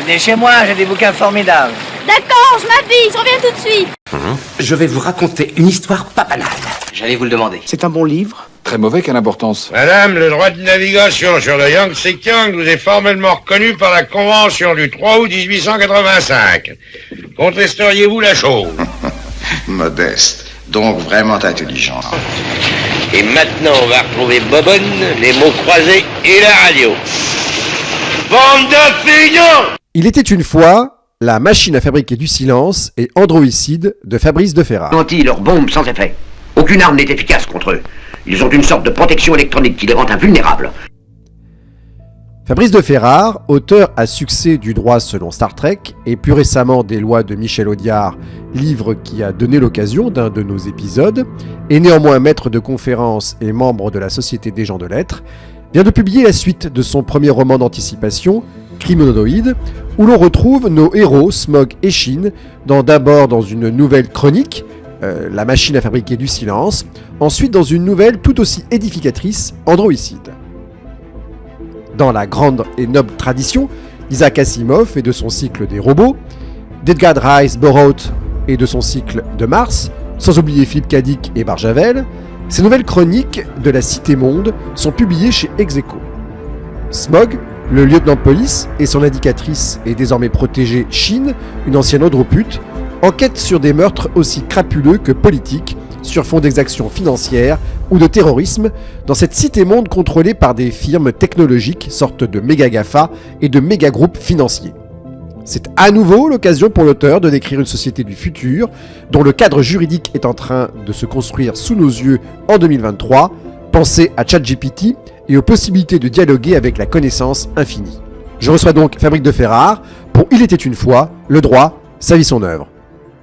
Venez chez moi, j'ai des bouquins formidables. D'accord, je m'habille, je reviens tout de suite. Je vais vous raconter une histoire pas banale. J'allais vous le demander. C'est un bon livre. Très mauvais, quelle importance. Madame, le droit de navigation sur le Yangtze-Kiang vous est formellement reconnu par la Convention du 3 août 1885. Contesteriez-vous la chose? Modeste, donc vraiment intelligent. Et maintenant, on va retrouver Bobonne, les mots croisés et la radio. Bande de fignons! Il était une fois la machine à fabriquer du silence et Androïcide de Fabrice de Ferrare. Anti leurs bombes sans effet. Aucune arme n'est efficace contre eux. Ils ont une sorte de protection électronique qui les rend invulnérables. Fabrice de Ferrare, auteur à succès du droit selon Star Trek et plus récemment des lois de Michel Audiard, livre qui a donné l'occasion d'un de nos épisodes, est néanmoins maître de conférences et membre de la Société des gens de lettres, vient de publier la suite de son premier roman d'anticipation, Criminoïde, où l'on retrouve nos héros Smog et Shin d'abord dans une nouvelle chronique, La machine à fabriquer du silence, ensuite dans une nouvelle tout aussi édificatrice, Androïcide. Dans la grande et noble tradition d'Isaac Asimov et de son cycle des robots, d'Edgar Rice Burroughs et de son cycle de Mars, sans oublier Philippe K. Dick et Barjavel, ces nouvelles chroniques de la Cité-Monde sont publiées chez Execo. Smog, le lieutenant de police, et son indicatrice et désormais protégée Shin, une ancienne andropute, enquêtent sur des meurtres aussi crapuleux que politiques, sur fond d'exactions financières ou de terrorisme, dans cette cité-monde contrôlée par des firmes technologiques, sortes de méga-GAFA et de méga-groupes financiers. C'est à nouveau l'occasion pour l'auteur de décrire une société du futur, dont le cadre juridique est en train de se construire sous nos yeux en 2023. Pensez à ChatGPT et aux possibilités de dialoguer avec la connaissance infinie. Je reçois donc Fabrice de Ferrare pour Il était une fois, le droit, sa vie, son œuvre.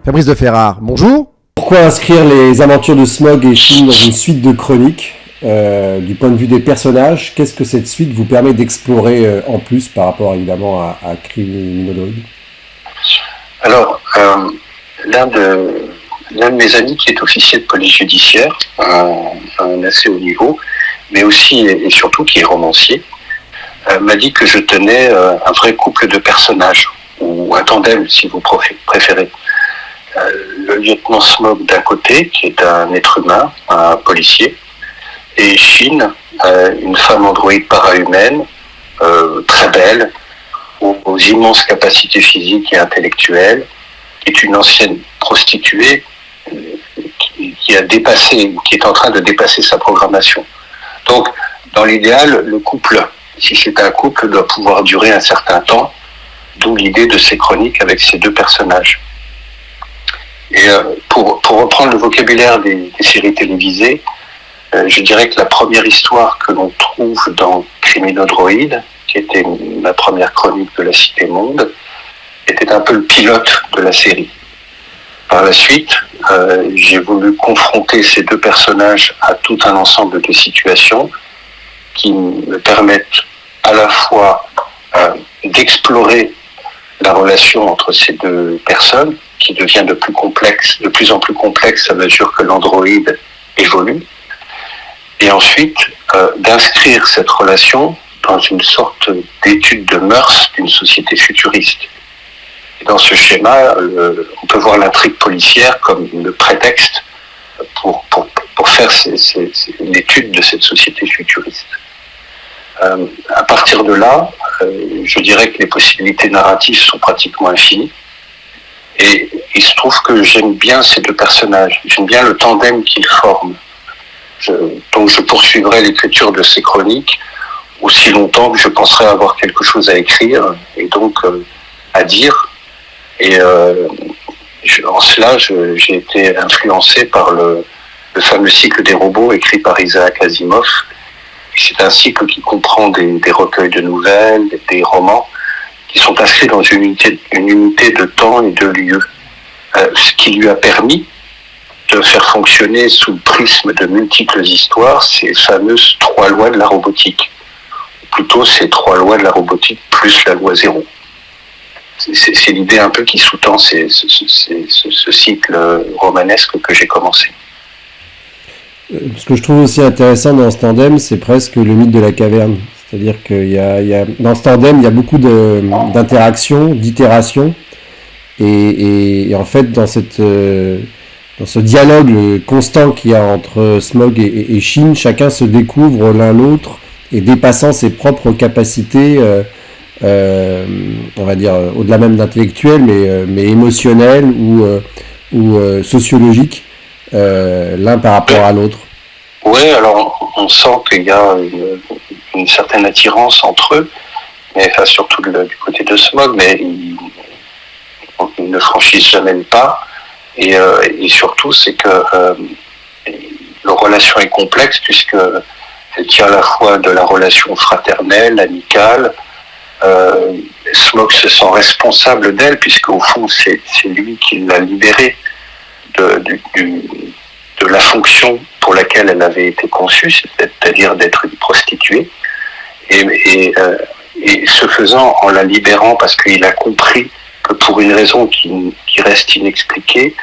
Fabrice de Ferrare, bonjour. Pourquoi inscrire les aventures de Smog et Shin dans une suite de chroniques du point de vue des personnages? Qu'est-ce que cette suite vous permet d'explorer en plus par rapport évidemment à Criminoïde? Alors, l'un de mes amis qui est officier de police judiciaire, un assez haut niveau, mais aussi et surtout qui est romancier, m'a dit que je tenais un vrai couple de personnages, ou un tandem si vous préférez. Le lieutenant Smog d'un côté, qui est un être humain, un policier, et Shin, une femme androïde para-humaine, très belle, aux immenses capacités physiques et intellectuelles, qui est une ancienne prostituée qui est en train de dépasser sa programmation. Donc, dans l'idéal, le couple, si c'est un couple, doit pouvoir durer un certain temps, d'où l'idée de ces chroniques avec ces deux personnages. Et pour reprendre le vocabulaire des séries télévisées, je dirais que la première histoire que l'on trouve dans Criminodroïde, qui était ma première chronique de la Cité-Monde, était un peu le pilote de la série. Par la suite, j'ai voulu confronter ces deux personnages à tout un ensemble de situations qui me permettent à la fois d'explorer la relation entre ces deux personnes, qui devient de plus en plus complexe à mesure que l'androïde évolue, et ensuite d'inscrire cette relation dans une sorte d'étude de mœurs d'une société futuriste. Et dans ce schéma, on peut voir l'intrigue policière comme le prétexte pour faire l'étude de cette société futuriste. À partir de là, je dirais que les possibilités narratives sont pratiquement infinies. Et il se trouve que j'aime bien ces deux personnages, j'aime bien le tandem qu'ils forment. Donc je poursuivrai l'écriture de ces chroniques aussi longtemps que je penserai avoir quelque chose à écrire et donc à dire. Et en cela, j'ai été influencé par le fameux cycle des robots écrit par Isaac Asimov. C'est un cycle qui comprend des recueils de nouvelles, des romans, qui sont inscrits dans une unité de temps et de lieu, ce qui lui a permis de faire fonctionner sous le prisme de multiples histoires ces fameuses 3 lois de la robotique, ou plutôt ces 3 lois de la robotique plus la loi 0. C'est l'idée un peu qui sous-tend ce cycle romanesque que j'ai commencé. Ce que je trouve aussi intéressant dans ce tandem, c'est presque le mythe de la caverne. C'est-à-dire qu'il y a dans ce tandem, il y a beaucoup d'interactions, d'itérations, et en fait, dans ce dialogue constant qu'il y a entre Smaug et Shin, chacun se découvre l'un l'autre et dépassant ses propres capacités, on va dire, au-delà même d'intellectuel, mais émotionnel ou sociologique, l'un par rapport à l'autre. Oui, alors on sent qu'il y a une certaine attirance entre eux, mais enfin, surtout du côté de Smaug, mais ils ne franchissent jamais le pas. Et surtout, c'est que leur relation est complexe puisque elle tient à la fois de la relation fraternelle, amicale. Smaug se sent responsable d'elle puisqu'au fond, c'est lui qui l'a libérée de la fonction pour laquelle elle avait été conçue, c'est-à-dire d'être une prostituée. Et ce faisant, en la libérant parce qu'il a compris que pour une raison qui reste inexpliquée,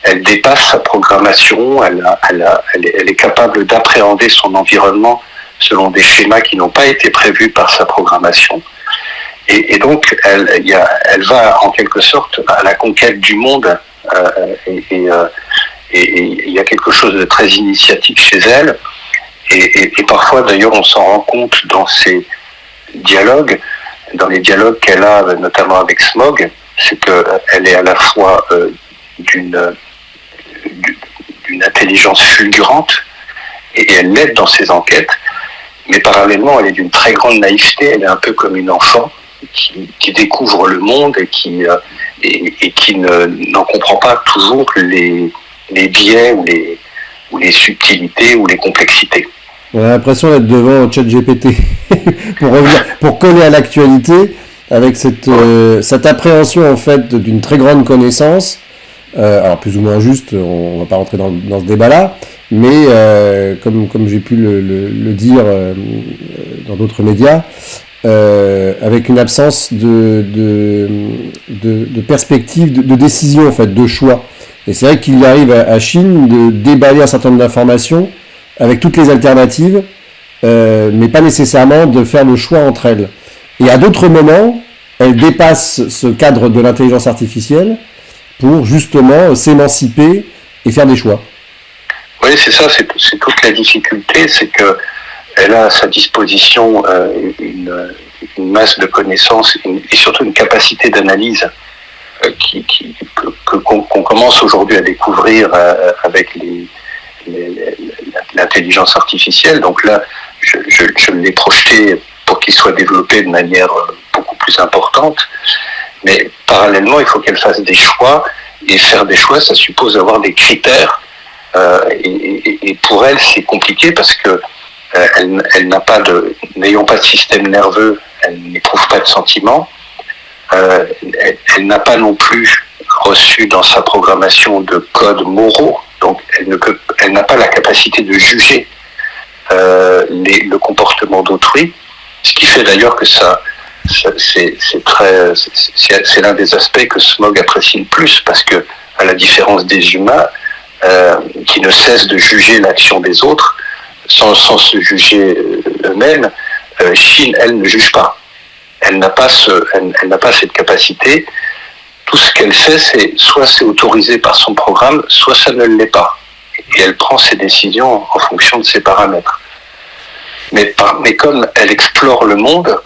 elle dépasse sa programmation, elle est capable d'appréhender son environnement selon des schémas qui n'ont pas été prévus par sa programmation. Et donc, elle va en quelque sorte à la conquête du monde. Et il y a quelque chose de très initiatique chez elle. Et parfois, d'ailleurs, on s'en rend compte dans ces dialogues, dans les dialogues qu'elle a notamment avec Smaug, c'est qu'elle est à la fois d'une intelligence fulgurante et elle l'aide dans ses enquêtes, mais parallèlement elle est d'une très grande naïveté, elle est un peu comme une enfant qui découvre le monde et qui n'en comprend pas toujours les biais ou les subtilités ou les complexités. On a l'impression d'être devant ChatGPT pour coller à l'actualité avec cette appréhension en fait d'une très grande connaissance, alors plus ou moins juste, on va pas rentrer dans ce débat-là, mais comme j'ai pu le dire dans d'autres médias, avec une absence de perspective, de décision en fait, de choix. Et c'est vrai qu'il arrive à Shin de déballer un certain nombre d'informations avec toutes les alternatives, mais pas nécessairement de faire le choix entre elles. Et à d'autres moments, elle dépasse ce cadre de l'intelligence artificielle pour justement s'émanciper et faire des choix. Oui, c'est ça, c'est toute la difficulté, c'est que elle a à sa disposition une masse de connaissances et surtout une capacité d'analyse qu'on commence aujourd'hui à découvrir avec l'intelligence artificielle. Donc là, je l'ai projeté pour qu'il soit développé de manière beaucoup plus importante. Mais parallèlement, il faut qu'elle fasse des choix. Et faire des choix, ça suppose avoir des critères. Et pour elle, c'est compliqué parce que elle n'a pas n'ayant pas de système nerveux, elle n'éprouve pas de sentiments. Elle n'a pas non plus reçu dans sa programmation de codes moraux. Donc, elle n'a pas la capacité de juger le comportement d'autrui. Ce qui fait d'ailleurs que c'est l'un des aspects que Smaug apprécie le plus, parce que, à la différence des humains, qui ne cessent de juger l'action des autres, sans se juger eux-mêmes, Shin, elle, ne juge pas. Elle n'a pas cette capacité. Tout ce qu'elle fait, soit c'est autorisé par son programme, soit ça ne l'est pas. Et elle prend ses décisions en fonction de ses paramètres. Mais comme elle explore le monde,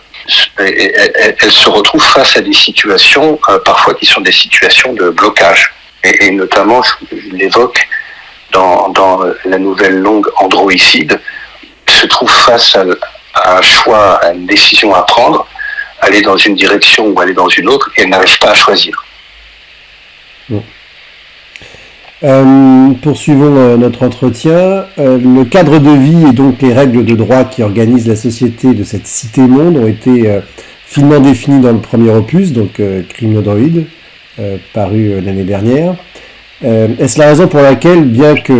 elle se retrouve face à des situations, parfois qui sont des situations de blocage. Et notamment, je l'évoque dans la nouvelle longue Androïcide, elle se trouve face à un choix, à une décision à prendre, aller dans une direction ou aller dans une autre, et elle n'arrive pas à choisir. Bon. Poursuivons notre entretien. Le cadre de vie et donc les règles de droit qui organisent la société de cette cité-monde ont été finement définis dans le premier opus, donc Criminodroid, paru l'année dernière. Est-ce la raison pour laquelle, bien que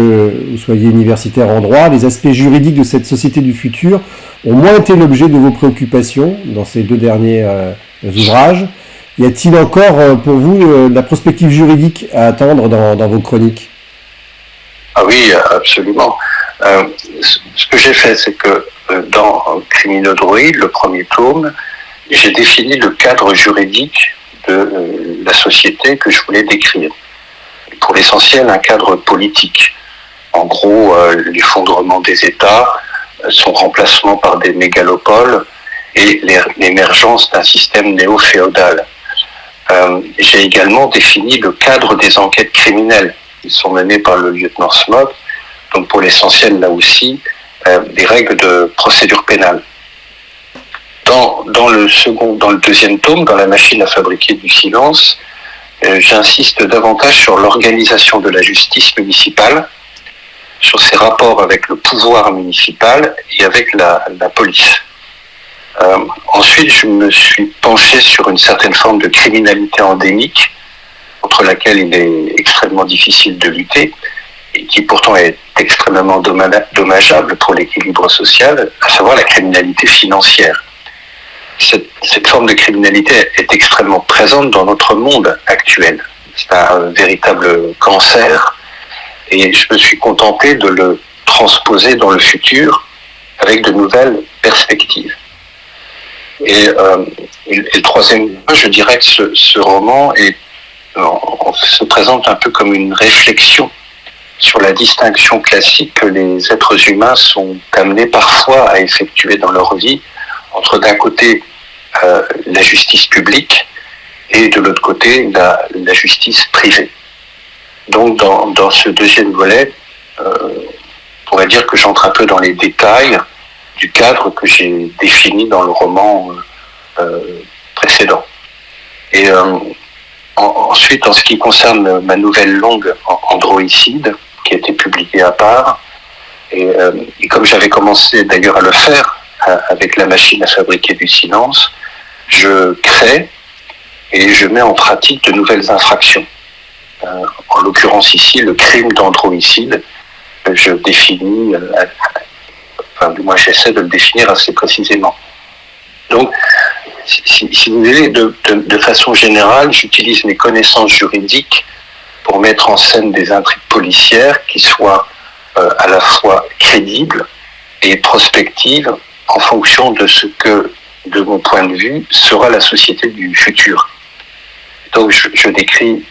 vous soyez universitaire en droit, les aspects juridiques de cette société du futur ont moins été l'objet de vos préoccupations dans ces deux derniers ouvrages? Y a-t-il encore pour vous de la prospective juridique à attendre dans vos chroniques? Ah oui, absolument. Ce que j'ai fait, c'est que dans Criminodroid, le premier tome, j'ai défini le cadre juridique de la société que je voulais décrire. Pour l'essentiel, un cadre politique. En gros, l'effondrement des États, son remplacement par des mégalopoles et l'émergence d'un système néo-féodal. J'ai également défini le cadre des enquêtes criminelles qui sont menées par le lieutenant Smog, donc pour l'essentiel là aussi, des règles de procédure pénale. Dans le deuxième tome, dans la machine à fabriquer du silence, j'insiste davantage sur l'organisation de la justice municipale, sur ses rapports avec le pouvoir municipal et avec la police. Ensuite, je me suis penché sur une certaine forme de criminalité endémique, contre laquelle il est extrêmement difficile de lutter, et qui pourtant est extrêmement dommageable pour l'équilibre social, à savoir la criminalité financière. Cette forme de criminalité est extrêmement présente dans notre monde actuel. C'est un véritable cancer, et je me suis contenté de le transposer dans le futur avec de nouvelles perspectives. Et le troisième point, je dirais que ce roman se présente un peu comme une réflexion sur la distinction classique que les êtres humains sont amenés parfois à effectuer dans leur vie entre d'un côté la justice publique et de l'autre côté la justice privée. Donc dans ce deuxième volet, on pourrait dire que j'entre un peu dans les détails du cadre que j'ai défini dans le roman précédent. Et ensuite, en ce qui concerne ma nouvelle longue Androïcide, qui a été publiée à part, et comme j'avais commencé d'ailleurs à le faire avec la machine à fabriquer du silence, je crée et je mets en pratique de nouvelles infractions. En l'occurrence ici, le crime d'androïcide, je définis, enfin du moins j'essaie de le définir assez précisément. Donc, si vous voulez, de façon générale, j'utilise mes connaissances juridiques pour mettre en scène des intrigues policières qui soient à la fois crédibles et prospectives en fonction de ce que, de mon point de vue, sera la société du futur. Donc je décris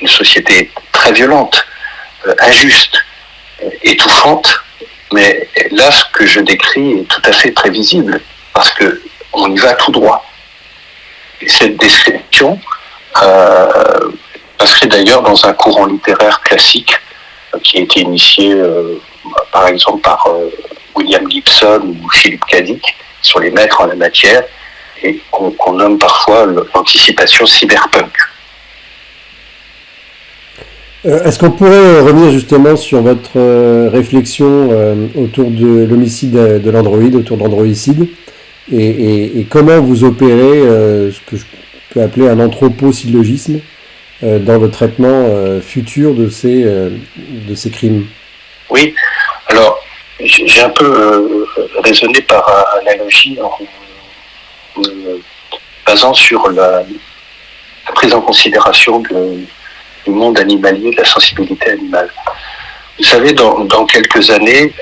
une société très violente, injuste, étouffante, mais là ce que je décris est tout à fait prévisible parce que on y va tout droit. Et cette description s'inscrit d'ailleurs dans un courant littéraire classique qui a été initié par exemple par William Gibson ou Philip K. Dick, qui sont les maîtres en la matière et qu'on nomme parfois l'anticipation cyberpunk. Est-ce qu'on pourrait revenir justement sur votre réflexion autour de l'homicide de l'androïde, autour de l'androïcide, et comment vous opérez ce que je peux appeler un anthroposyllogisme dans le traitement futur de ces crimes? Oui, alors j'ai un peu raisonné par analogie en me basant sur la prise en considération du monde animalier, de la sensibilité animale. Vous savez, dans quelques années,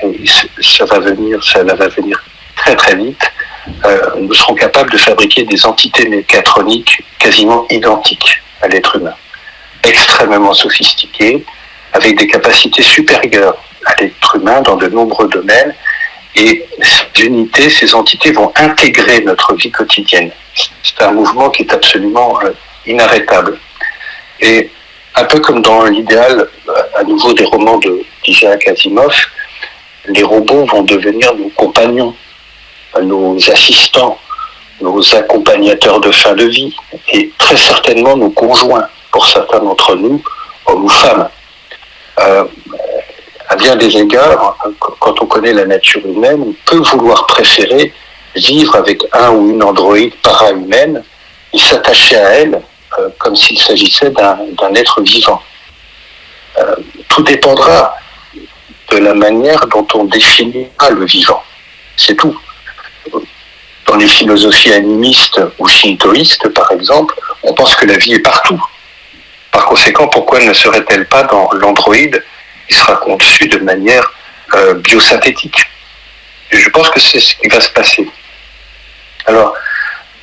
ça va venir très très vite, nous serons capables de fabriquer des entités mécatroniques quasiment identiques à l'être humain, extrêmement sophistiquées, avec des capacités supérieures à l'être humain dans de nombreux domaines, et ces entités vont intégrer notre vie quotidienne. C'est un mouvement qui est absolument inarrêtable. Et un peu comme dans l'idéal, à nouveau des romans d'Isaac Asimov, les robots vont devenir nos compagnons, nos assistants, nos accompagnateurs de fin de vie, et très certainement nos conjoints, pour certains d'entre nous, hommes ou femmes. À bien des égards, quand on connaît la nature humaine, on peut vouloir préférer vivre avec un ou une androïde para-humaine et s'attacher à elle comme s'il s'agissait d'un être vivant. Tout dépendra de la manière dont on définira le vivant. C'est tout. Dans les philosophies animistes ou shintoïstes, par exemple, on pense que la vie est partout. Par conséquent, pourquoi ne serait-elle pas dans l'androïde qui sera conçu de manière biosynthétique? je pense que c'est ce qui va se passer. Alors,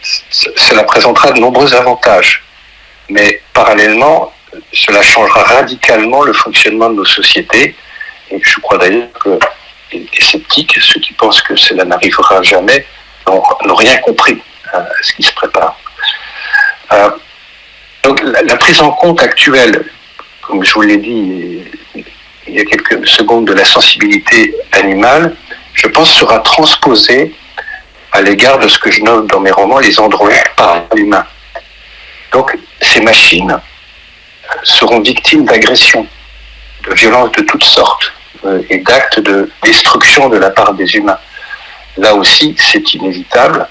cela présentera de nombreux avantages, mais parallèlement, cela changera radicalement le fonctionnement de nos sociétés. Et je crois d'ailleurs que les sceptiques, ceux qui pensent que cela n'arrivera jamais, n'ont rien compris à ce qui se prépare. Donc la prise en compte actuelle, comme je vous l'ai dit il y a quelques secondes, de la sensibilité animale, je pense sera transposée à l'égard de ce que je note dans mes romans, les androïdes para-humains. Donc ces machines seront victimes d'agressions, de violences de toutes sortes et d'actes de destruction de la part des humains. Là aussi, c'est inévitable.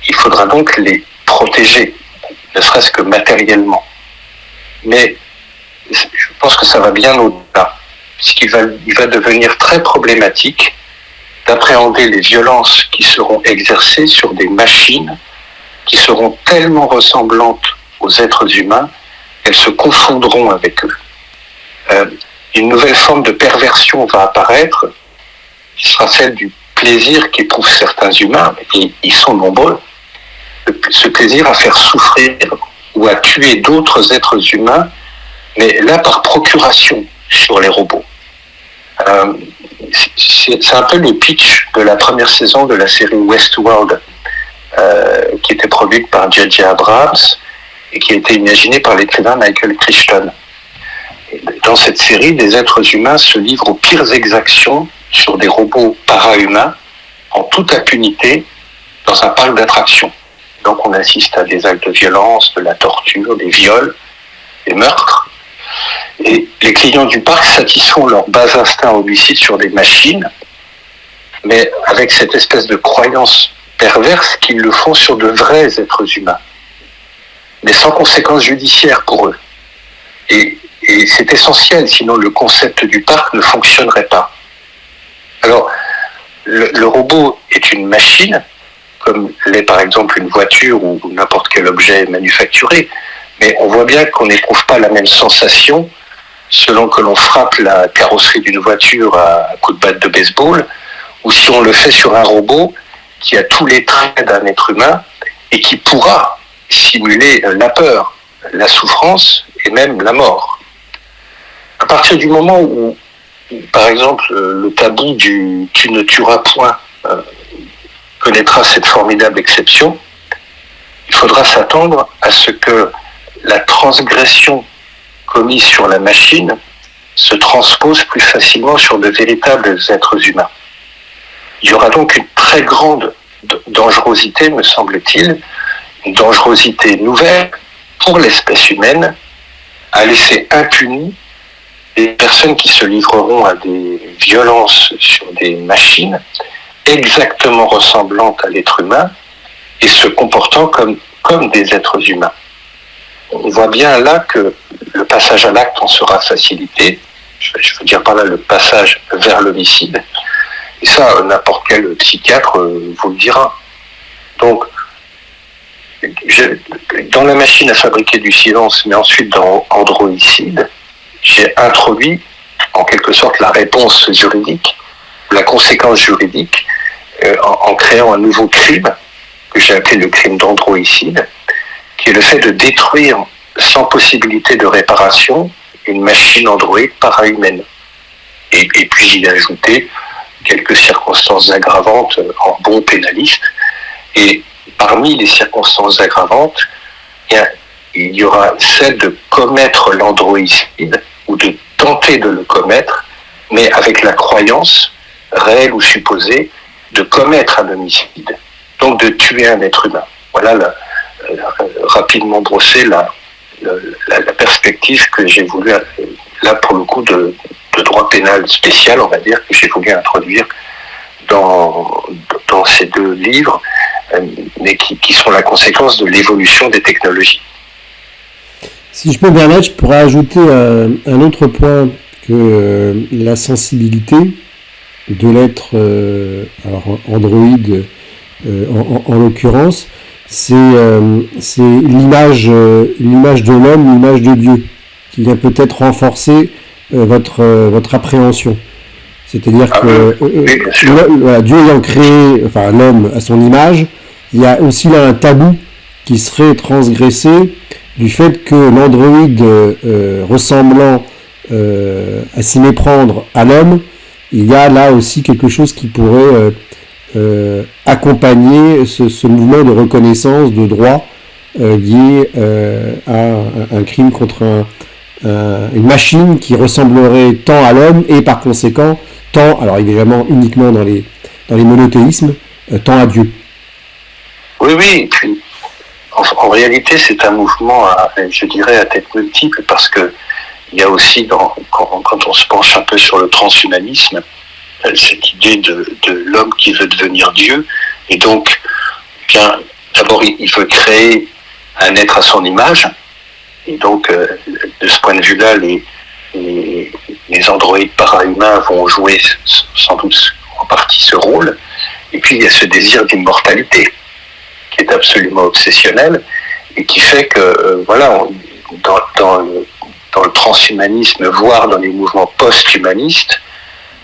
Il faudra donc les protéger, ne serait-ce que matériellement. Mais je pense que ça va bien au-delà, puisqu'il va devenir très problématique d'appréhender les violences qui seront exercées sur des machines qui seront tellement ressemblantes aux êtres humains qu'elles se confondront avec eux. Une nouvelle forme de perversion va apparaître, qui sera celle du plaisir qu'éprouvent certains humains, et ils sont nombreux, ce plaisir à faire souffrir ou à tuer d'autres êtres humains, mais là par procuration sur les robots. C'est un peu le pitch de la première saison de la série Westworld, qui était produite par J.J. Abrams et qui a été imaginée par l'écrivain Michael Crichton. Dans cette série, des êtres humains se livrent aux pires exactions sur des robots para-humains en toute impunité dans un parc d'attractions. Donc on assiste à des actes de violence, de la torture, des viols, des meurtres. Et les clients du parc satisfont leur bas instinct homicide sur des machines, mais avec cette espèce de croyance perverse qu'ils le font sur de vrais êtres humains, mais sans conséquences judiciaires pour eux. Et c'est essentiel, sinon le concept du parc ne fonctionnerait pas. Alors, le robot est une machine, comme l'est par exemple une voiture ou n'importe quel objet manufacturé, mais on voit bien qu'on n'éprouve pas la même sensation selon que l'on frappe la carrosserie d'une voiture à coups de batte de baseball, ou si on le fait sur un robot qui a tous les traits d'un être humain et qui pourra simuler la peur, la souffrance et même la mort. À partir du moment où, par exemple, le tabou du « tu ne tueras point » connaîtra cette formidable exception, il faudra s'attendre à ce que la transgression commise sur la machine se transpose plus facilement sur de véritables êtres humains. Il y aura donc une très grande dangerosité, me semble-t-il, une dangerosité nouvelle pour l'espèce humaine, à laisser impunies des personnes qui se livreront à des violences sur des machines exactement ressemblantes à l'être humain et se comportant comme des êtres humains. On voit bien là que le passage à l'acte en sera facilité, je veux dire par là le passage vers l'homicide, et ça, n'importe quel psychiatre vous le dira. Donc, dans la machine à fabriquer du silence, mais ensuite dans Androïcide, j'ai introduit en quelque sorte la réponse juridique, la conséquence juridique, en créant un nouveau crime, que j'ai appelé le crime d'androïcide, qui est le fait de détruire sans possibilité de réparation une machine androïde para-humaine. Et puis j'y ai ajouté quelques circonstances aggravantes en bon pénaliste. Et parmi les circonstances aggravantes, il y aura celle de commettre l'androïcide ou de tenter de le commettre, mais avec la croyance, réelle ou supposée, de commettre un homicide, donc de tuer un être humain. Voilà rapidement brosser la perspective que j'ai voulu, là pour le coup, de droit pénal spécial, on va dire, que j'ai voulu introduire dans ces deux livres, mais qui sont la conséquence de l'évolution des technologies. Si je peux me permettre, je pourrais ajouter un autre point que la sensibilité de l'être, alors Android en l'occurrence, c'est l'image de l'homme, l'image de Dieu, qui vient peut-être renforcer votre appréhension. C'est-à-dire Ah que oui, bien sûr. voilà, Dieu ayant créé l'homme à son image, il y a aussi là un tabou qui serait transgressé du fait que l'androïde ressemblant à s'y méprendre à l'homme, il y a là aussi quelque chose qui pourrait accompagner ce mouvement de reconnaissance de droit lié à un crime contre une machine qui ressemblerait tant à l'homme et par conséquent tant, alors évidemment uniquement dans les monothéismes, tant à Dieu. Oui, oui. Et puis, en réalité, c'est un mouvement, je dirais, à tête multiple, parce que il y a aussi, quand on se penche un peu sur le transhumanisme, cette idée de l'homme qui veut devenir Dieu, et donc, bien, d'abord, il veut créer un être à son image, et donc, de ce point de vue-là, les androïdes para-humains vont jouer sans doute en partie ce rôle, et puis il y a ce désir d'immortalité, qui est absolument obsessionnel, et qui fait que, voilà, dans le transhumanisme, voire dans les mouvements post-humanistes,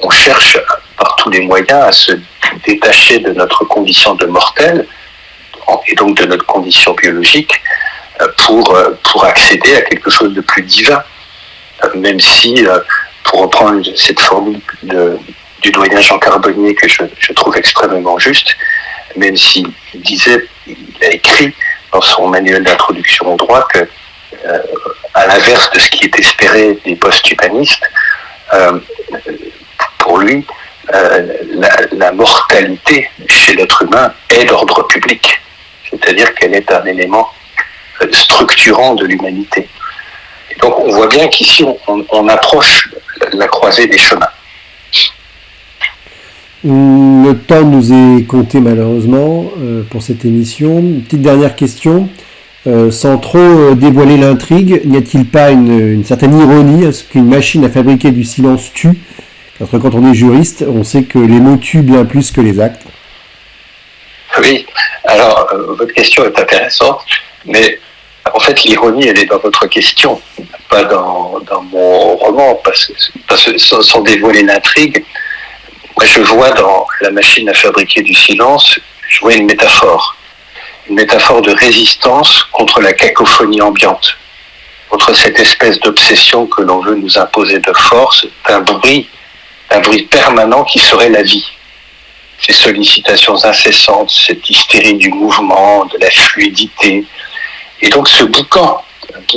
on cherche par tous les moyens à se détacher de notre condition de mortel, et donc de notre condition biologique, pour accéder à quelque chose de plus divin. Même si, pour reprendre cette formule du doyen Jean Carbonnier que je trouve extrêmement juste, même s'il disait, il a écrit dans son manuel d'introduction au droit que, à l'inverse de ce qui est espéré des post-humanistes, pour lui, la mortalité chez l'être humain est d'ordre public, c'est-à-dire qu'elle est un élément structurant de l'humanité. Et donc on voit bien qu'ici on approche la croisée des chemins. Le temps nous est compté malheureusement pour cette émission. Une petite dernière question. Sans trop dévoiler l'intrigue, n'y a-t-il pas une certaine ironie à ce qu'une machine à fabriquer du silence tue? Parce que quand on est juriste, on sait que les mots tuent bien plus que les actes. Oui, alors votre question est intéressante, mais en fait l'ironie elle est dans votre question, pas dans mon roman, parce que sans dévoiler l'intrigue, moi je vois dans la machine à fabriquer du silence, je vois une métaphore de résistance contre la cacophonie ambiante, contre cette espèce d'obsession que l'on veut nous imposer de force, d'un bruit permanent qui serait la vie. Ces sollicitations incessantes, cette hystérie du mouvement, de la fluidité, et donc ce boucan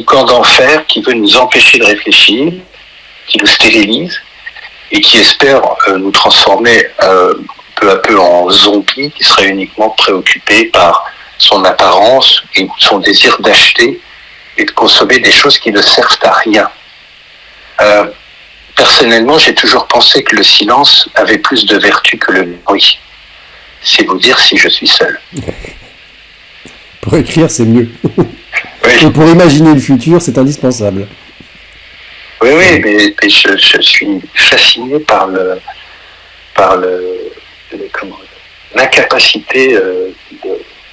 d'enfer qui veut nous empêcher de réfléchir, qui nous stérilise, et qui espère nous transformer peu à peu en zombies qui seraient uniquement préoccupés par son apparence et son désir d'acheter et de consommer des choses qui ne servent à rien. Personnellement, j'ai toujours pensé que le silence avait plus de vertu que le bruit. C'est vous dire si je suis seul. Pour écrire, c'est mieux. Oui. Et pour imaginer le futur, c'est indispensable. Oui, mais je suis fasciné par l'incapacité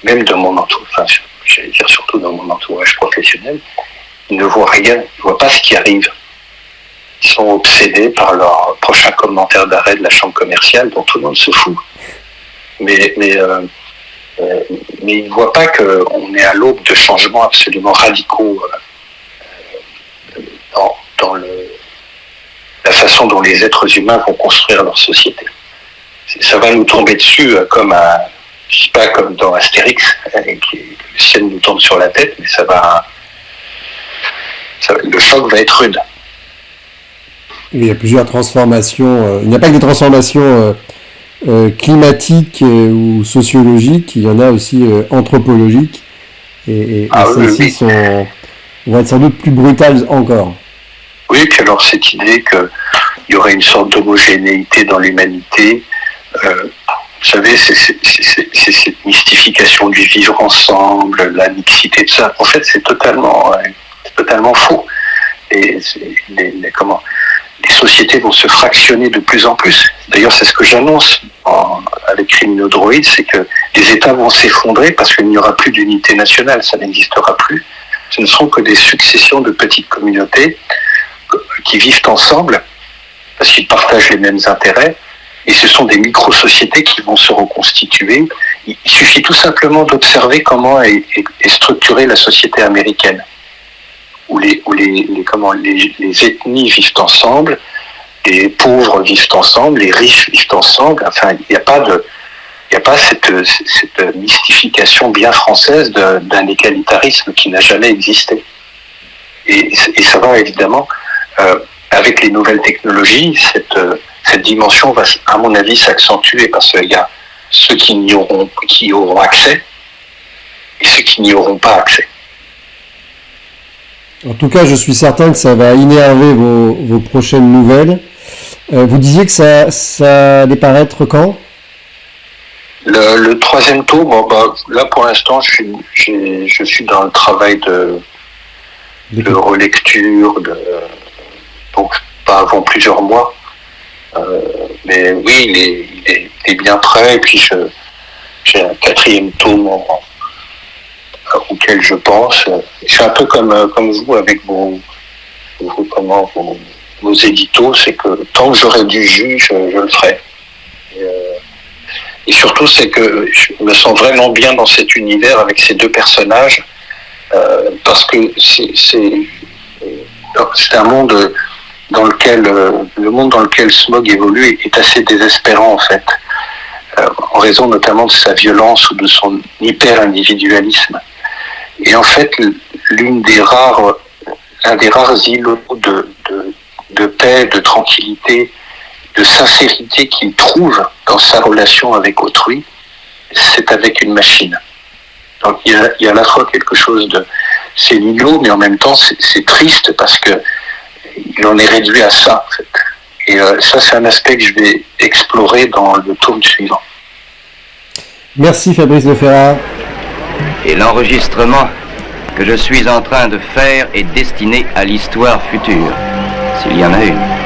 même de mon entourage, enfin, j'allais dire surtout dans mon entourage professionnel, ils ne voient rien, ils ne voient pas ce qui arrive. Ils sont obsédés par leur prochain commentaire d'arrêt de la chambre commerciale dont tout le monde se fout. Mais ils ne voient pas qu'on est à l'aube de changements absolument radicaux dans la façon dont les êtres humains vont construire leur société. Ça va nous tomber dessus comme je sais pas, comme dans Astérix, et que le ciel nous tombe sur la tête, mais le choc va être rude. Il y a plusieurs transformations. Il n'y a pas que des transformations climatiques ou sociologiques, il y en a aussi anthropologiques. Et celles-ci vont être sans doute plus brutales encore. Oui, puis alors cette idée qu'il y aurait une sorte d'homogénéité dans l'humanité, vous savez, c'est cette mystification du vivre ensemble, la mixité de ça. En fait, c'est totalement faux. Et les sociétés vont se fractionner de plus en plus. D'ailleurs, c'est ce que j'annonce avec Criminodroïde, c'est que les États vont s'effondrer parce qu'il n'y aura plus d'unité nationale, ça n'existera plus. Ce ne sont que des successions de petites communautés qui vivent ensemble parce qu'ils partagent les mêmes intérêts, et ce sont des micro-sociétés qui vont se reconstituer. Il suffit tout simplement d'observer comment est structurée la société américaine, où les ethnies vivent ensemble, les pauvres vivent ensemble, les riches vivent ensemble. Enfin, il n'y a pas cette mystification bien française d'un égalitarisme qui n'a jamais existé. Et ça va évidemment, avec les nouvelles technologies, cette dimension va, à mon avis, s'accentuer parce qu'il y a ceux qui auront accès et ceux qui n'y auront pas accès. En tout cas, je suis certain que ça va énerver vos prochaines nouvelles. Vous disiez que ça allait paraître quand ? Le troisième tome, là pour l'instant, je suis dans le travail de relecture, donc pas avant plusieurs mois. Mais oui, il est bien prêt. Et puis j'ai un quatrième tome auquel je pense. Je suis un peu comme vous avec vos éditos, c'est que tant que j'aurai du jus, je le ferai. Et surtout, c'est que je me sens vraiment bien dans cet univers avec ces deux personnages, parce que c'est un monde dans lequel le monde dans lequel Smaug évolue est assez désespérant en fait, en raison notamment de sa violence ou de son hyper-individualisme. Et en fait, l'un des rares îlots de paix, de tranquillité, de sincérité qu'il trouve dans sa relation avec autrui, c'est avec une machine. Donc il y a à la fois quelque chose de... C'est mignon, mais en même temps c'est triste parce que il en est réduit à ça, en fait. Et ça, c'est un aspect que je vais explorer dans le tome suivant. Merci Fabrice de Ferrare. Et l'enregistrement que je suis en train de faire est destiné à l'histoire future, s'il y en a une.